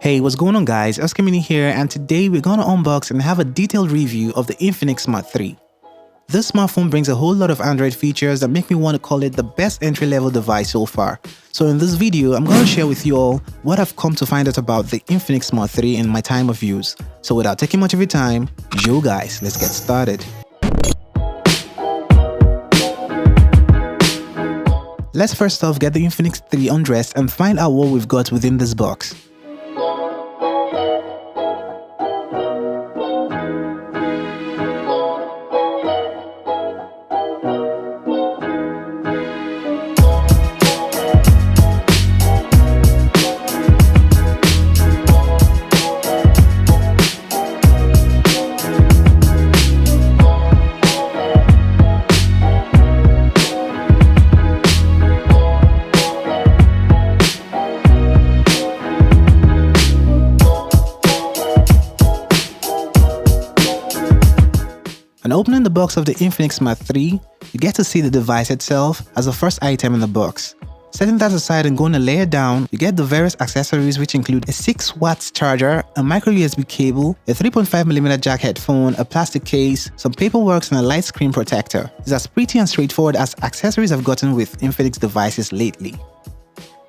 Hey, what's going on guys, Oscarmini here, and today we're gonna unbox and have a detailed review of the Infinix Smart 3. This smartphone brings a whole lot of Android features that make me want to call it the best entry-level device so far. So in this video, I'm gonna share with you all what I've come to find out about the Infinix Smart 3 in my time of use. So without taking much of your time, yo guys, let's get started. Let's first off get the Infinix 3 undressed and find out what we've got within this box. And opening the box of the Infinix Smart 3, you get to see the device itself as the first item in the box. Setting that aside and going a layer down, you get the various accessories which include a 6 watts charger, a micro USB cable, a 3.5mm jack headphone, a plastic case, some paperwork and a light screen protector. It's as pretty and straightforward as accessories I've gotten with Infinix devices lately.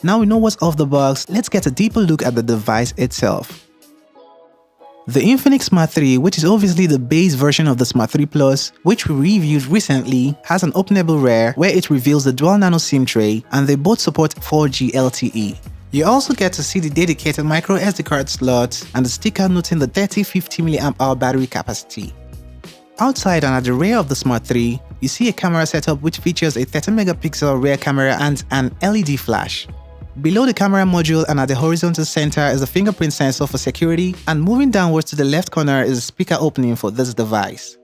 Now we know what's off the box, let's get a deeper look at the device itself. The Infinix Smart 3, which is obviously the base version of the Smart 3 Plus, which we reviewed recently, has an openable rear where it reveals the dual nano SIM tray, and they both support 4G LTE. You also get to see the dedicated micro SD card slot and the sticker noting the 3050 mAh battery capacity. Outside and at the rear of the Smart 3, you see a camera setup which features a 30MP rear camera and an LED flash. Below the camera module and at the horizontal center is a fingerprint sensor for security, and moving downwards to the left corner is a speaker opening for this device.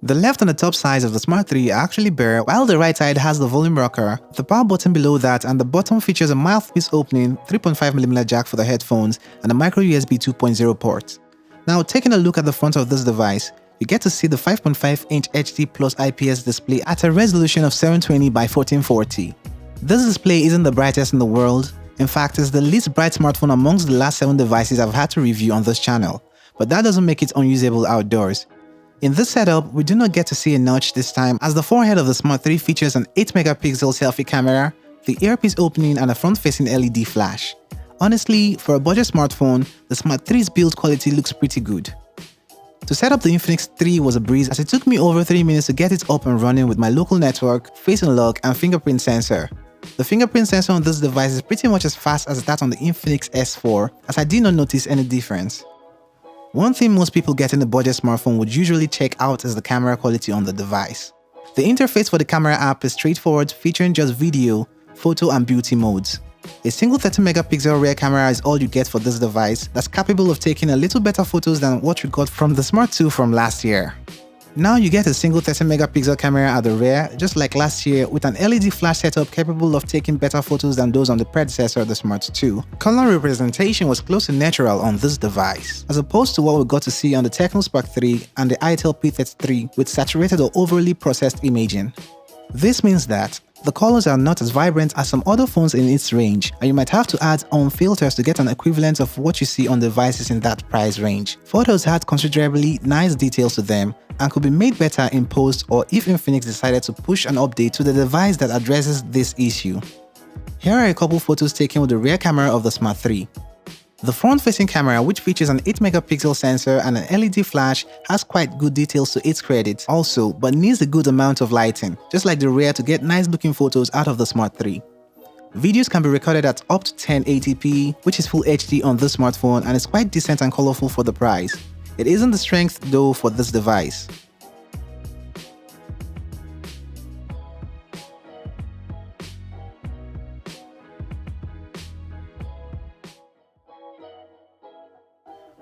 The left and the top sides of the Smart 3 are actually bare, while the right side has the volume rocker, the power button below that, and the bottom features a mouthpiece opening, 3.5mm jack for the headphones, and a micro USB 2.0 port. Now taking a look at the front of this device, you get to see the 5.5-inch HD Plus IPS display at a resolution of 720 by 1440. This display isn't the brightest in the world. In fact, it's the least bright smartphone amongst the last 7 devices I've had to review on this channel, but that doesn't make it unusable outdoors. In this setup, we do not get to see a notch this time, as the forehead of the Smart 3 features an 8MP selfie camera, the earpiece opening, and a front-facing LED flash. Honestly, for a budget smartphone, the Smart 3's build quality looks pretty good. To set up the Infinix 3 was a breeze, as it took me over 3 minutes to get it up and running with my local network, face unlock, and fingerprint sensor. The fingerprint sensor on this device is pretty much as fast as that on the Infinix S4, as I did not notice any difference. One thing most people getting a budget smartphone would usually check out is the camera quality on the device. The interface for the camera app is straightforward, featuring just video, photo, and beauty modes. A single 30MP rear camera is all you get for this device that's capable of taking a little better photos than what we got from the Smart 2 from last year. Now you get a single 30MP camera at the rear, just like last year, with an LED flash setup capable of taking better photos than those on the predecessor of the Smart 2. Color representation was close to natural on this device, as opposed to what we got to see on the Tecno Spark 3 and the Itel P33 with saturated or overly processed imaging. This means that the colors are not as vibrant as some other phones in its range, and you might have to add on filters to get an equivalent of what you see on devices in that price range. Photos had considerably nice details to them and could be made better in post, or if Infinix decided to push an update to the device that addresses this issue. Here are a couple photos taken with the rear camera of the Smart 3. The front-facing camera, which features an 8MP sensor and an LED flash, has quite good details to its credit also, but needs a good amount of lighting, just like the rear, to get nice-looking photos out of the Smart 3. Videos can be recorded at up to 1080p, which is Full HD on this smartphone, and is quite decent and colorful for the price. It isn't the strength though for this device.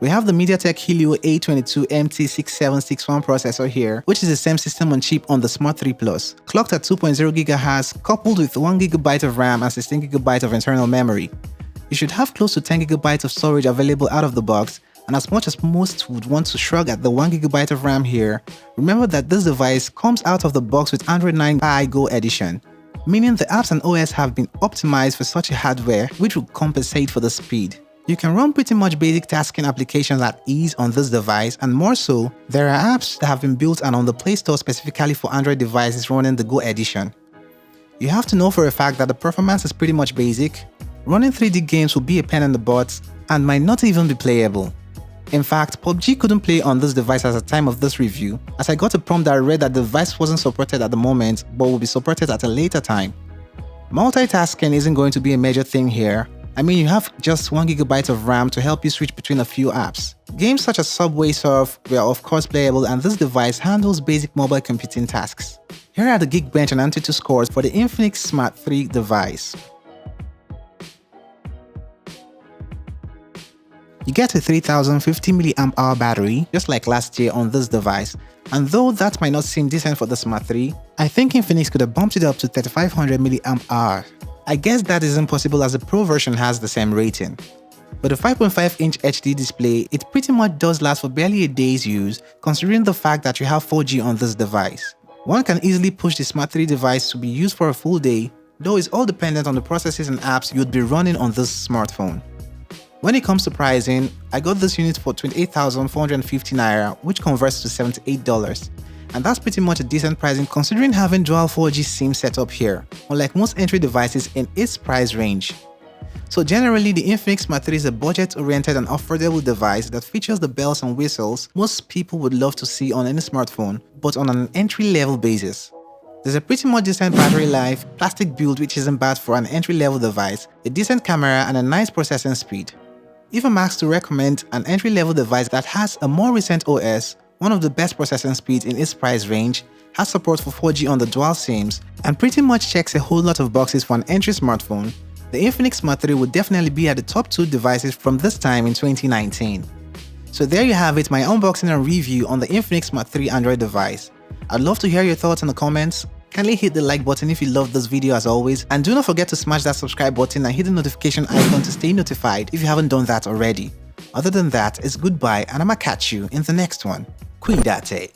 We have the MediaTek Helio A22 MT6761 processor here, which is the same system on chip on the Smart 3 Plus, clocked at 2.0 GHz, coupled with 1 GB of RAM and 16 GB of internal memory. You should have close to 10 GB of storage available out of the box, and as much as most would want to shrug at the 1 GB of RAM here, remember that this device comes out of the box with Android 9 Pie Go edition, meaning the apps and OS have been optimized for such a hardware which will compensate for the speed. You can run pretty much basic tasking applications at ease on this device, and more so, there are apps that have been built and on the Play Store specifically for Android devices running the Go edition. You have to know for a fact that the performance is pretty much basic, running 3D games will be a pain in the butt, and might not even be playable. In fact, PUBG couldn't play on this device at the time of this review, as I got a prompt that read that the device wasn't supported at the moment but will be supported at a later time. Multitasking isn't going to be a major thing here. I mean, you have just 1GB of RAM to help you switch between a few apps. Games such as Subway Surf were of course playable, and this device handles basic mobile computing tasks. Here are the Geekbench and Antutu scores for the Infinix Smart 3 device. You get a 3050 mAh battery, just like last year on this device, and though that might not seem decent for the Smart 3, I think Infinix could have bumped it up to 3500 mAh. I guess that isn't possible as the Pro version has the same rating. With a 5.5-inch HD display, it pretty much does last for barely a day's use, considering the fact that you have 4G on this device. One can easily push the Smart 3 device to be used for a full day, though it's all dependent on the processes and apps you'd be running on this smartphone. When it comes to pricing, I got this unit for 28,450 Naira, which converts to $78. And that's pretty much a decent pricing considering having dual 4G SIM setup here, unlike most entry devices in its price range. So generally, the Infinix Smart 3 is a budget-oriented and affordable device that features the bells and whistles most people would love to see on any smartphone, but on an entry-level basis. There's a pretty much decent battery life, plastic build which isn't bad for an entry-level device, a decent camera, and a nice processing speed. If I'm asked to recommend an entry-level device that has a more recent OS, one of the best processing speeds in its price range, has support for 4G on the dual SIMs, and pretty much checks a whole lot of boxes for an entry smartphone, the Infinix Smart 3 would definitely be at the top 2 devices from this time in 2019. So there you have it, my unboxing and review on the Infinix Smart 3 Android device. I'd love to hear your thoughts in the comments. Kindly hit the like button if you loved this video as always, and do not forget to smash that subscribe button and hit the notification icon to stay notified if you haven't done that already. Other than that, it's goodbye and I'ma catch you in the next one. Cuídate.